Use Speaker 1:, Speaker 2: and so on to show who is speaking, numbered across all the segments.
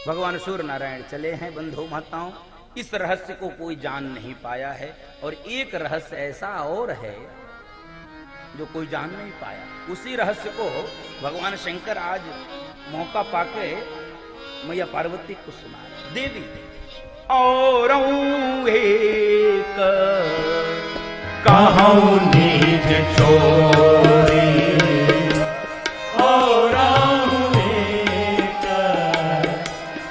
Speaker 1: भगवान सूर्य नारायण चले हैं बंधु माताओं। इस रहस्य को कोई जान नहीं पाया है, और एक रहस्य ऐसा और है जो कोई जान नहीं पाया। उसी रहस्य को भगवान शंकर आज मौका पाके मैया पार्वती को सुना रहे। देवी और एक
Speaker 2: कहूँ निज चोरी, और एक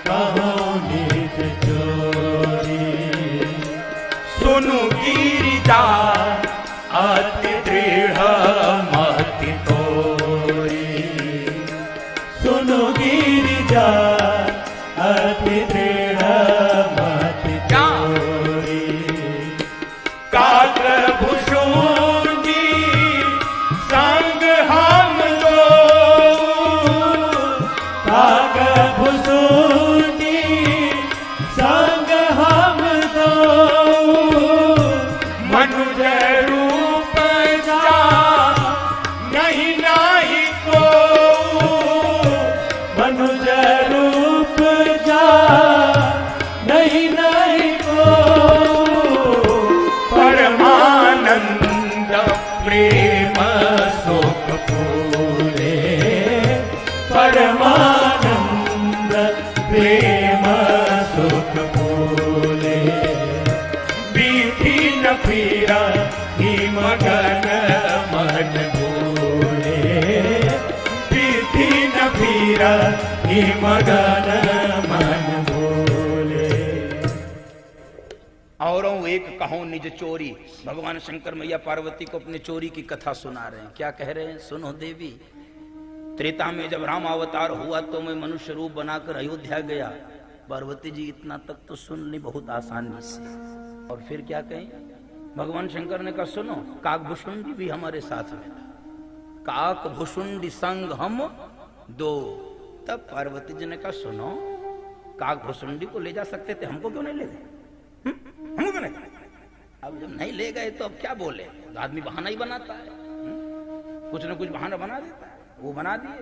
Speaker 2: कहूँ निज चोरी। सुनु गिरिजा अति दृढ़ मति तोरी, सुनु गिरिजा अति दृढ़ मति तोरी। काग्र भुषुंडी संग हम दो, काग्र भुषुंडी संग हम दो। मनुज रूप जा नहीं नहीं को, मनुज रूप जा नहीं नहीं को। परमानंद प्रेम सुख फूले, परमानंद प्रेम सुख फूले। बीती न पीरा ही मगन मन भूले, बीती न पीरा ही मगन मन भूले।
Speaker 1: और एक कहूं निज चोरी। भगवान शंकर मैया पार्वती को अपने चोरी की कथा सुना रहे हैं। क्या कह रहे हैं? सुनो देवी, त्रेता में जब राम अवतार हुआ तो मैं मनुष्य रूप बनाकर अयोध्या गया। पार्वती जी इतना तक तो सुन ली बहुत आसानी से। और फिर क्या कहें? भगवान शंकर ने कहा सुनो, काकभुषुंडी भी हमारे साथ में था। काकभुषुंडी संग हम दो। तब पार्वती जी ने कहा सुनो, काकभुषुंडी को ले जा सकते थे, हमको क्यों नहीं ले गए? हमको नहीं। अब जब नहीं ले गए तो अब क्या बोले? आदमी बहाना ही बनाता है, कुछ ना कुछ बहाना बना देता है। वो बना दिए,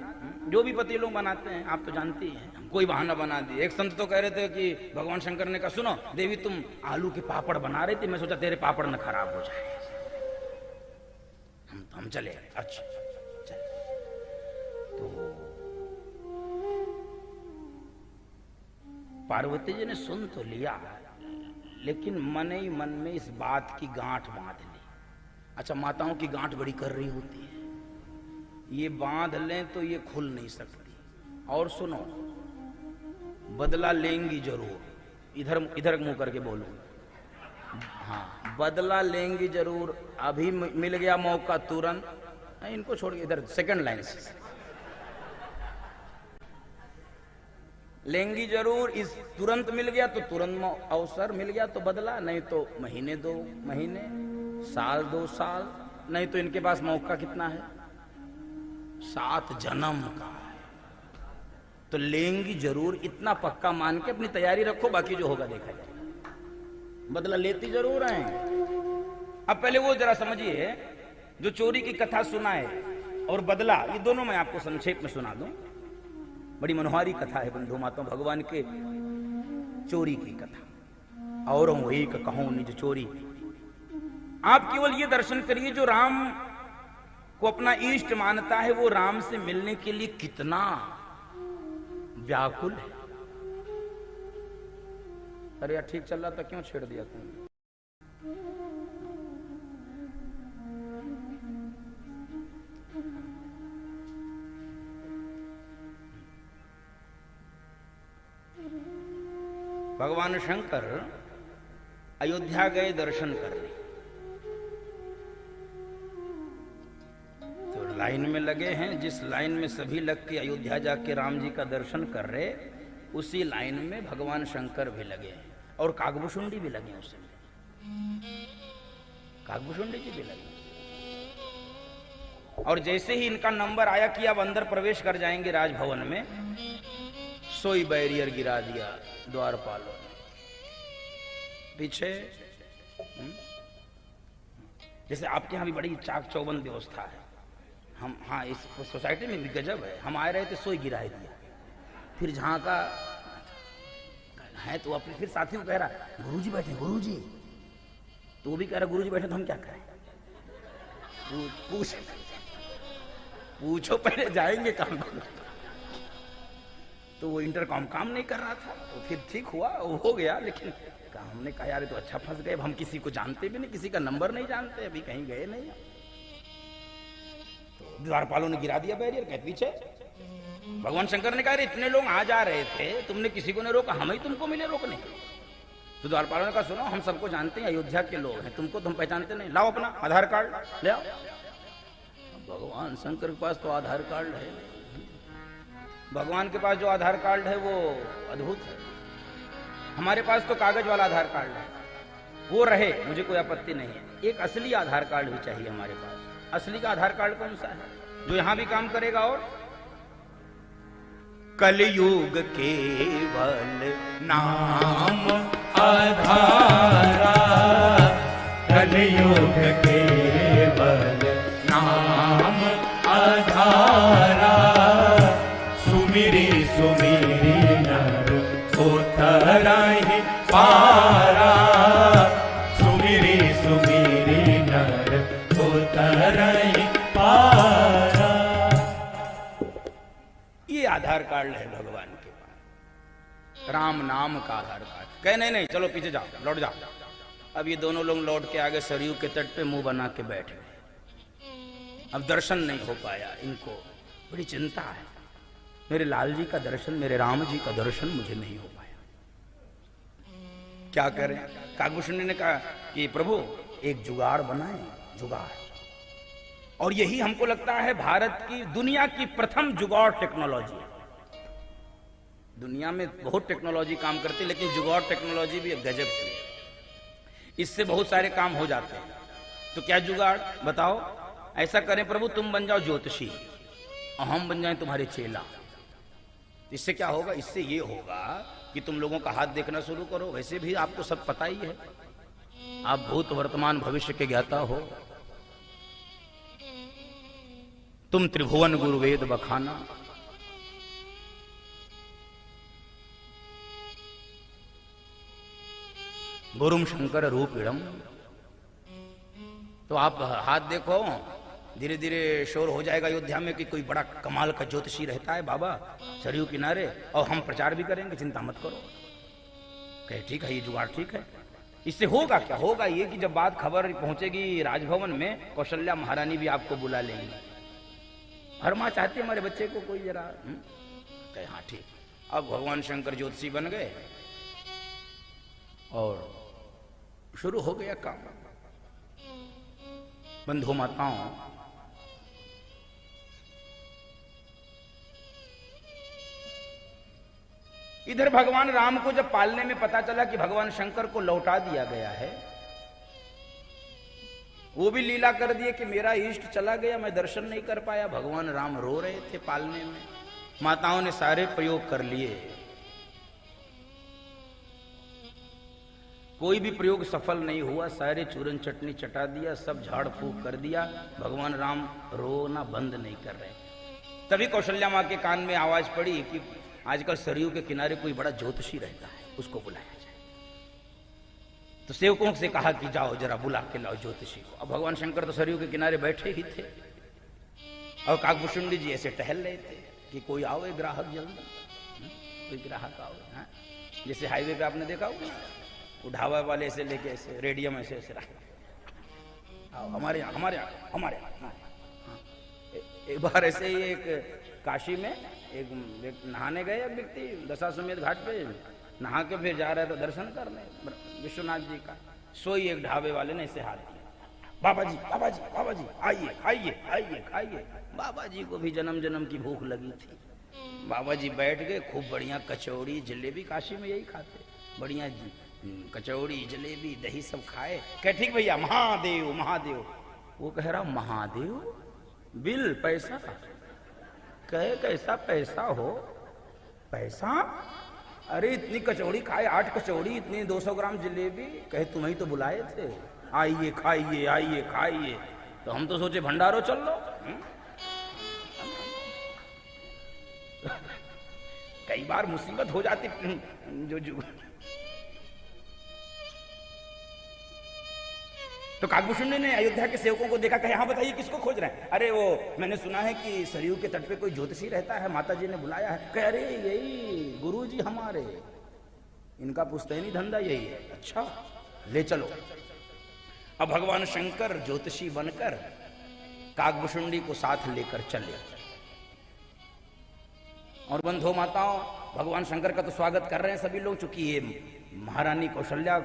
Speaker 1: जो भी पति लोग बनाते हैं, आप तो जानती हैं। कोई बहाना बना दिए। एक संत तो कह रहे थे कि भगवान शंकर ने कहा सुनो देवी, तुम आलू के पापड़ बना रही थी, मैं सोचा तेरे पापड़ न खराब हो जाए, हम चले। अच्छा चले। तो पार्वती जी ने सुन तो लिया, लेकिन मन ही मन में इस बात की गांठ बांध ली। अच्छा, माताओं की गांठ बड़ी कर रही होती है, ये बांध लें तो ये खुल नहीं सकती। और सुनो, बदला लेंगी जरूर। इधर इधर मुंह करके बोलो। हाँ, बदला लेंगी जरूर। अभी मिल गया मौका तुरंत। इनको छोड़ के इधर सेकंड लाइन से लेंगी जरूर। इस तुरंत मिल गया तो तुरंत अवसर मिल गया तो बदला, नहीं तो महीने 2 महीने, साल 2 साल, नहीं तो इनके पास मौका कितना है? 7 जन्म का है। तो लेंगी जरूर, इतना पक्का मान के अपनी तैयारी रखो, बाकी जो होगा देखा जाएगा। बदला लेती जरूर हैं। अब पहले वो जरा समझिए, जो चोरी की कथा सुनाए और बदला, ये दोनों मैं आपको संक्षेप में सुना दूं। बड़ी मनोहारी कथा है बंधु माताओं, भगवान के चोरी की कथा। और एक कहूं निज चोरी। आप केवल ये दर्शन करिए, जो राम को अपना इष्ट मानता है, वो राम से मिलने के लिए कितना व्याकुल है। अरे यार, ठीक चल रहा था, क्यों छेड़ दिया तुमने? भगवान शंकर अयोध्या गए दर्शन करने, तो लाइन में लगे हैं। जिस लाइन में सभी लग के अयोध्या जाके राम जी का दर्शन कर रहे, उसी लाइन में भगवान शंकर भी लगे हैं, और काकभुषुंडी भी लगे उसमें। काकभुषुंडी जी भी लगे। और जैसे ही इनका नंबर आया कि अब अंदर प्रवेश कर जाएंगे राजभवन में, सोई बैरियर गिरा दिया द्वारपालों ने पीछे। जैसे आपके यहाँ भी बड़ी चाक चौबंद व्यवस्था है। हम हाँ, इस सोसाइटी में भी गजब है। हम आए रहे थे, सोई गिरा दिया, फिर झांका है तो अपने फिर साथी को कह रहा गुरुजी बैठे गुरुजी, तो वो भी कह रहा गुरुजी बैठे तो हम क्या करें, पूछो पहले जाएंगे काम। तो वो इंटरकॉम काम नहीं कर रहा था, तो फिर ठीक हुआ, वो हो गया। लेकिन हमने कहा यार तो अच्छा फंस गए, हम किसी को जानते भी नहीं, किसी का नंबर नहीं जानते, अभी कहीं गए नहीं। तो द्वारपालों ने गिरा दिया बैरियर, कहते पीछे। भगवान शंकर ने कहा इतने लोग आ जा रहे थे, तुमने किसी को नहीं रोका, हम ही तुमको मिले रोकने। तो द्वारपालों ने कहा सुनो, हम सबको जानते हैं, अयोध्या के लोग हैं, तुमको तुम पहचानते नहीं, लाओ अपना आधार कार्ड ले आओ। भगवान शंकर के पास तो आधार कार्ड है, भगवान के पास जो आधार कार्ड है वो अद्भुत है। हमारे पास तो कागज वाला आधार कार्ड है, वो रहे, मुझे कोई आपत्ति नहीं है। एक असली आधार कार्ड भी चाहिए हमारे पास। असली का आधार कार्ड कौन सा है, जो यहां भी काम करेगा? और कलयुग केवल नाम
Speaker 2: आधारा, कलयुग केवल नाम आधारा, सुमिरी सुमिरी नर उतराहि पारा, सुमिरी सुमिरी नर उतराहि पारा।
Speaker 1: ये आधार कार्ड है भगवान के पास, राम नाम का आधार कार्ड। कहे नहीं चलो पीछे जाओ, लौट जाओ। अब ये दोनों लोग लौट के आगे सरयू के तट पे मुंह बना के बैठ गए। अब दर्शन नहीं हो पाया इनको, बड़ी चिंता है, मेरे लाल जी का दर्शन, मेरे राम जी का दर्शन मुझे नहीं हो पाया, क्या करें? काकभूषणी ने कहा कि प्रभु एक जुगाड़ बनाएं, जुगाड़। और यही हमको लगता है भारत की, दुनिया की प्रथम जुगाड़ टेक्नोलॉजी है। दुनिया में बहुत टेक्नोलॉजी काम करती है, लेकिन जुगाड़ टेक्नोलॉजी भी एक गजब की है, इससे बहुत सारे काम हो जाते हैं। तो क्या जुगाड़ बताओ? ऐसा करें प्रभु, तुम बन जाओ ज्योतिषी और हम बन जाएं तुम्हारे चेला। इससे क्या होगा? इससे ये होगा कि तुम लोगों का हाथ देखना शुरू करो। वैसे भी आपको सब पता ही है, आप भूत वर्तमान भविष्य के ज्ञाता हो। तुम त्रिभुवन गुरु वेद बखाना, गुरुम शंकर रूप इड़म। तो आप हाथ देखो, धीरे धीरे शोर हो जाएगा अयोध्या में कि कोई बड़ा कमाल का ज्योतिषी रहता है बाबा सरयू किनारे, और हम प्रचार भी करेंगे, चिंता मत करो। कहे ठीक है, ये जुगाड़ ठीक है। इससे होगा क्या? होगा ये कि जब बात खबर पहुंचेगी राजभवन में, कौशल्या महारानी भी आपको बुला लेंगी। हर माँ चाहती है हमारे बच्चे को कोई जरा, कहे हाँ ठीक। अब भगवान शंकर ज्योतिषी बन गए और शुरू हो गया काम। बंधु माताओं, इधर भगवान राम को जब पालने में पता चला कि भगवान शंकर को लौटा दिया गया है, वो भी लीला कर दिए कि मेरा इष्ट चला गया, मैं दर्शन नहीं कर पाया। भगवान राम रो रहे थे पालने में, माताओं ने सारे प्रयोग कर लिए, कोई भी प्रयोग सफल नहीं हुआ, सारे चूरन चटनी चटा दिया, सब झाड़ फूक कर दिया। भगवान राम रोना बंद नहीं कर रहे। तभी कौशल्या माँ के कान में आवाज पड़ी कि आजकल सरयू के किनारे कोई बड़ा ज्योतिषी रहता है, उसको बुलाया जाए। तो सेवकों से कहा कि जाओ जरा बुला के लाओ ज्योतिषी को। अब भगवान शंकर तो सरयू के किनारे बैठे ही थे, और काकभूषणी जी ऐसे टहल रहे थे कि कोई आओ, एक ग्राहक जल्दी, कोई ग्राहक आओ। जैसे हाईवे पे आपने देखा होगा, वो ढाबा वाले ऐसे लेके ऐसे रेडियम ऐसे ऐसे आओ हमारे यहाँ, हमारे यहाँ, हमारे यहाँ। एक बार ऐसे ही एक काशी में एक नहाने गए व्यक्ति, दशाश्वमेध घाट पे नहा के फिर जा रहे थे दर्शन करने विश्वनाथ जी का। सोई एक ढाबे वाले ने ऐसे हाथ दिया, बाबा जी बाबा जी बाबा जी आइए खाइए आइए खाइए। बाबा जी को भी जन्म जन्म की भूख लगी थी। बाबा जी बैठ गए, खूब बढ़िया कचौड़ी जलेबी, काशी में यही खाते, बढ़िया कचौड़ी जलेबी दही सब खाए। कह ठीक भैया, महादेव महादेव। वो कह रहा महादेव, बिल पैसा? कहे कैसा पैसा हो? पैसा? अरे इतनी कचौड़ी खाए, 8 कचौड़ी, इतनी 200 ग्राम जलेबी। कहे तुम्हें तो बुलाए थे, आइए खाइए आइए खाइए। तो हम तो सोचे भंडारो चल लो। कई बार मुसीबत हो जाती जो तो काकभूषुंडी ने अयोध्या के सेवकों को देखा, कहे हाँ बताइए किसको खोज रहे हैं? अरे वो मैंने सुना है कि सरयू के तट पे कोई ज्योतिषी रहता है, माता जी ने बुलाया है। कहे अरे यही गुरु जी हमारे, इनका पुश्तैनी धंधा यही है। अच्छा ले चलो। अब भगवान शंकर ज्योतिषी बनकर काकभूषुंडी को साथ लेकर चले। और बंधु माताओं, भगवान शंकर का तो स्वागत कर रहे हैं सभी लोग, चूंकि ये महारानी कौशल्या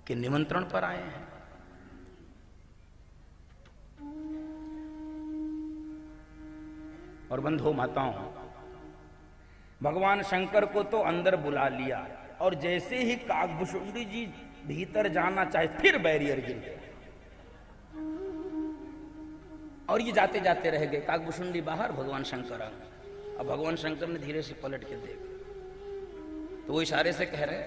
Speaker 1: के निमंत्रण पर आए हैं। और बंधु माताओं, भगवान शंकर को तो अंदर बुला लिया, और जैसे ही काकभूषुंडी जी भीतर जाना चाहे फिर बैरियर गिर गया और ये जाते जाते रह गए। काकभूषुंडी बाहर, भगवान शंकर अंदर। अब भगवान शंकर ने धीरे से पलट के देखा तो वो इशारे से कह रहे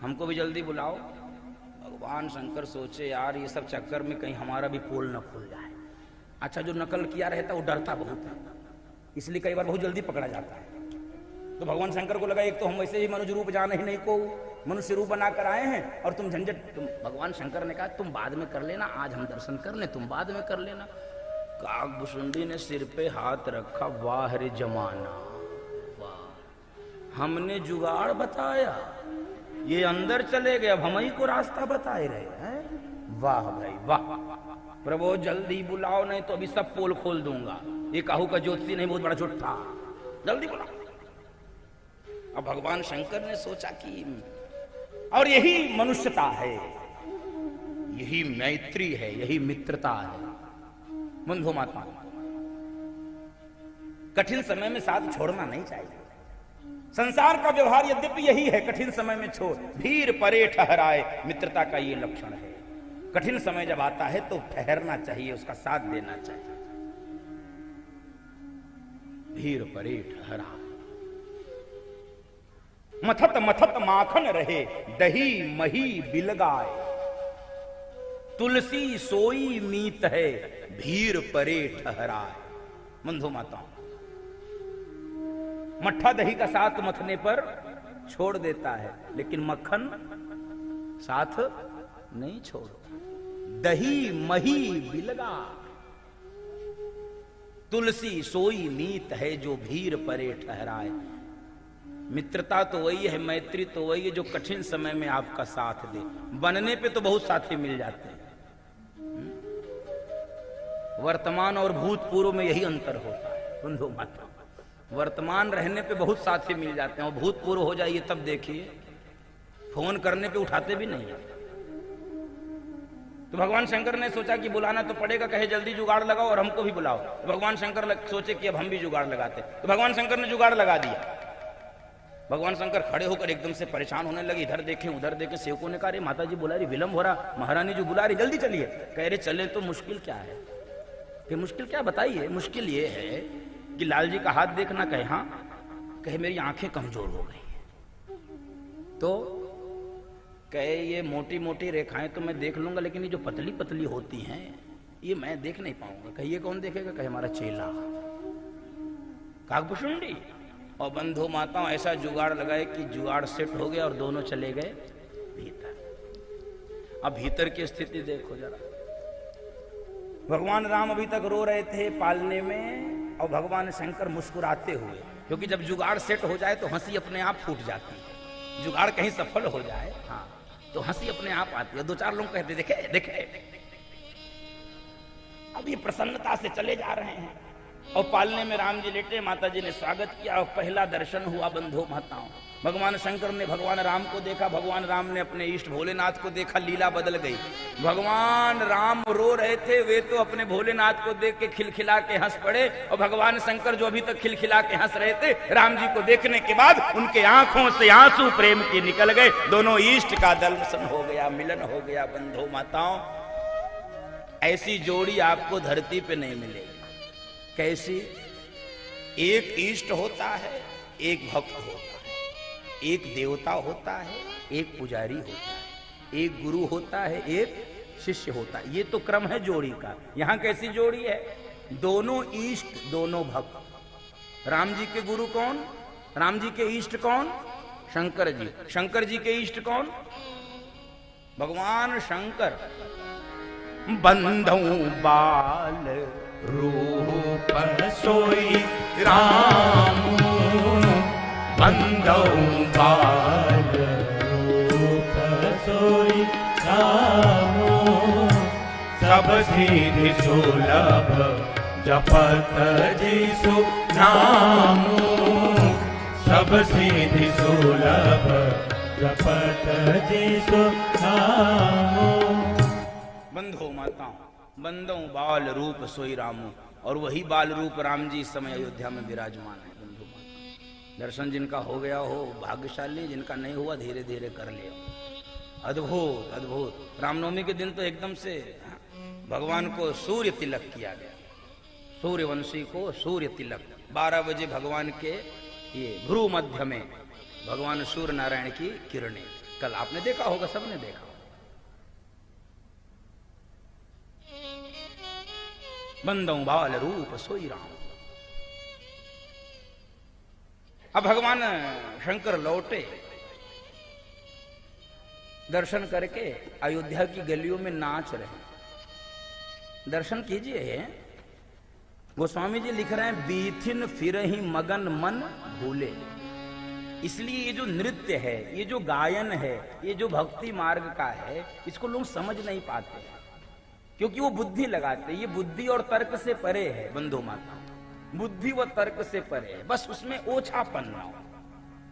Speaker 1: हमको भी जल्दी बुलाओ। भगवान शंकर सोचे यार ये सब चक्कर में कहीं हमारा भी पोल न खुल जाए। अच्छा जो नकल किया रहता वो डरता बहुत है, इसलिए कई बार बहुत जल्दी पकड़ा जाता है। तो भगवान शंकर को लगा एक तो हम वैसे ही मनुष्य रूप जाने ही नहीं को मनुष्य रूप बनाकर आए हैं और तुम झंझट। भगवान शंकर ने कहा तुम बाद में कर लेना, आज हम दर्शन कर ले, तुम बाद में कर लेना। काकभूषुंडी ने सिर पे हाथ रखा, वाह रे जमाना, वाह हमने जुगाड़ बताया, ये अंदर चले गए, अब हम ही को रास्ता बताए रहे हैं। वाह भाई वाह, प्रभु जल्दी बुलाओ नहीं तो अभी सब पोल खोल दूंगा। ये काहू का ज्योतिषी नहीं, बहुत बड़ा झूठा, जल्दी बुलाओ। अब भगवान शंकर ने सोचा कि और यही मनुष्यता है, यही मैत्री है, यही मित्रता है। बंधु महात्मा, कठिन समय में साथ छोड़ना नहीं चाहिए। संसार का व्यवहार यद्यपि यही है, कठिन समय में छोड़, धीर परे ठहराए, मित्रता का ये लक्षण है। कठिन समय जब आता है तो ठहरना चाहिए, उसका साथ देना चाहिए। धीर परे ठहरा, मथत मथत माखन रहे, दही मही बिलगाए, तुलसी सोई मीत है, भीर परे ठहराए। बंधु माताओं, मट्ठा दही का साथ मथने पर छोड़ देता है, लेकिन मक्खन साथ नहीं छोड़ता। दही मही बिलगा, तुलसी सोई मीत है, जो भीर परे ठहराए। मित्रता तो वही है, मैत्री तो वही है जो कठिन समय में आपका साथ दे। बनने पे तो बहुत साथी मिल जाते हैं, वर्तमान और भूतपूर्व में यही अंतर होता है। बंधु माता, वर्तमान रहने पे बहुत साथी मिल जाते हैं, और भूतपूर्व हो जाइए तब देखिए फोन करने पे उठाते भी नहीं है। तो भगवान शंकर ने सोचा कि बुलाना तो पड़ेगा, कहे जल्दी जुगाड़ लगाओ और हमको भी बुलाओ। तो भगवान शंकर सोचे कि अब हम भी जुगाड़ लगाते, तो भगवान शंकर ने जुगाड़ लगा दिया। भगवान शंकर खड़े होकर एकदम से परेशान होने लगे, इधर देखें उधर देखें। सेवकों ने कहा अरे माता जी बुला रही, विलंब हो रहा, महारानी जी बुला रही, जल्दी चलिए। कह रहे चले तो मुश्किल क्या है? कि मुश्किल क्या बताइए? मुश्किल ये है कि लाल जी का हाथ देखना। कहे हाँ। कहे मेरी आंखें कमजोर हो गई हैं। तो कहे ये मोटी मोटी रेखाएं तो मैं देख लूंगा, लेकिन ये जो पतली पतली होती हैं ये मैं देख नहीं पाऊंगा। कहे ये कौन देखेगा? कहे हमारा चेला काकभूषुंडी। और बंधु माताओं, ऐसा जुगाड़ लगाए कि जुगाड़ सेट हो गया और दोनों चले गए भीतर। अब भीतर की स्थिति देखो जरा। भगवान राम अभी तक रो रहे थे पालने में, और भगवान शंकर मुस्कुराते हुए, क्योंकि जब जुगाड़ सेट हो जाए तो हंसी अपने आप फूट जाती है। जुगाड़ कहीं सफल हो जाए हाँ तो हंसी अपने आप आती है। दो चार लोग कहते देखे देखे। अब ये प्रसन्नता से चले जा रहे हैं, और पालने में राम जी लेटे, माता जी ने स्वागत किया, और पहला दर्शन हुआ बंधु माताओं। भगवान शंकर ने भगवान राम को देखा, भगवान राम ने अपने इष्ट भोलेनाथ को देखा, लीला बदल गई। भगवान राम रो रहे थे, वे तो अपने भोलेनाथ को देख के खिलखिला के हंस पड़े, और भगवान शंकर जो अभी तक खिलखिला के हंस रहे थे, राम जी को देखने के बाद उनके आंखों से आंसू प्रेम के निकल गए। दोनों इष्ट का दर्शन हो गया, मिलन हो गया। बंधु माताओं, ऐसी जोड़ी आपको धरती पे नहीं मिलेगी। कैसी? एक इष्ट होता है, एक भक्त होता है, एक देवता होता है, एक पुजारी होता है, एक गुरु होता है, एक शिष्य होता है। ये तो क्रम है जोड़ी का। यहां कैसी जोड़ी है? दोनों इष्ट, दोनों भक्त। राम जी के गुरु कौन? राम जी के इष्ट कौन? शंकर जी। शंकर जी के इष्ट कौन? भगवान शंकर। बंधौ बाल
Speaker 2: रूप सोई राम, बंधौ बाल रूप सोई राम, सब सिद्धि सुलभ जपत जिसु नाम, सब सिद्धि सुलभ जपत जिसु नाम।
Speaker 1: बंधो माताओं, बंदो बाल रूप सोई रामू। और वही बाल रूप राम जी इस समय अयोध्या में विराजमान है। बंधु माता, दर्शन जिनका हो गया हो भाग्यशाली, जिनका नहीं हुआ धीरे धीरे कर लिया। अद्भुत अद्भुत। रामनवमी के दिन तो एकदम से भगवान को सूर्य तिलक किया गया। सूर्यवंशी को सूर्य तिलक 12 बजे भगवान के ये भ्रू मध्य में भगवान सूर्य नारायण की किरणें। कल आपने देखा होगा, सबने देखा। बंदौ बाल रूप सोई राम। अब भगवान शंकर लौटे, दर्शन करके अयोध्या की गलियों में नाच रहे। दर्शन कीजिए। गोस्वामी जी लिख रहे हैं, बीथिन फिरहि मगन मन भूले। इसलिए ये जो नृत्य है, ये जो गायन है, ये जो भक्ति मार्ग का है, इसको लोग समझ नहीं पाते, क्योंकि वो बुद्धि लगाते। ये बुद्धि और तर्क से परे है बंधु माता, बुद्धि व तर्क से परे है। बस उसमें ओछापन ना हो,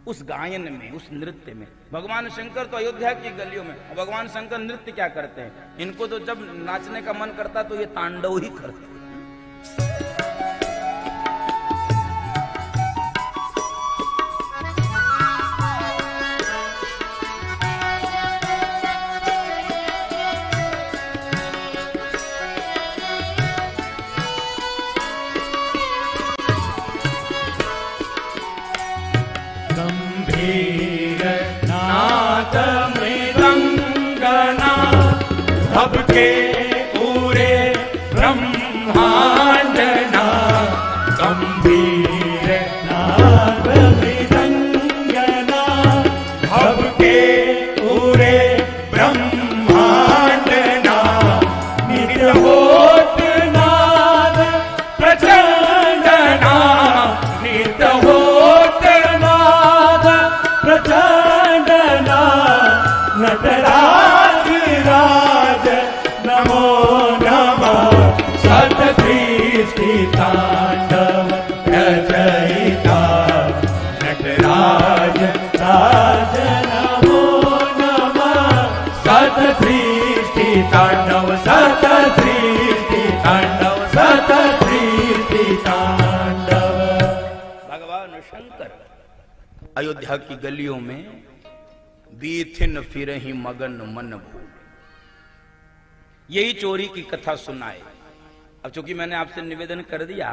Speaker 1: उस गायन में, उस नृत्य में। भगवान शंकर तो अयोध्या की गलियों में, भगवान शंकर नृत्य क्या करते हैं? इनको तो जब नाचने का मन करता तो ये तांडव ही करते हैं।
Speaker 2: सबके पूरे ब्रह्मांडना, गंभीर नाद मृदंगना, सबके पूरे ब्रह्मांडना, नित्य होत नाद प्रचंडना, नित्य होत नाद प्रचंडना, नटराज राज नमो नमः, सत सृष्टि तांडव रचयिता, नटराज राज नमो नमः, सत सृष्टि तांडव, सत सृष्टि तांडव, सत सृष्टि तांडव।
Speaker 1: भगवान शंकर अयोध्या की गलियों में बीथिन फिरहि मगन मन भूल, यही चोरी की कथा सुनाए। अब चूंकि मैंने आपसे निवेदन कर दिया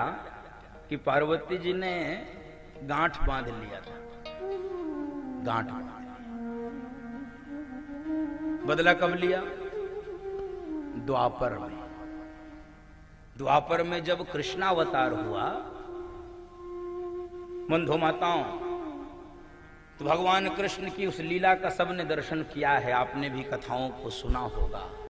Speaker 1: कि पार्वती जी ने गांठ बांध लिया था, गांठ बदला कब लिया? द्वापर में। द्वापर में जब कृष्णावतार हुआ बंधु माताओं, तो भगवान कृष्ण की उस लीला का सबने दर्शन किया है, आपने भी कथाओं को सुना होगा।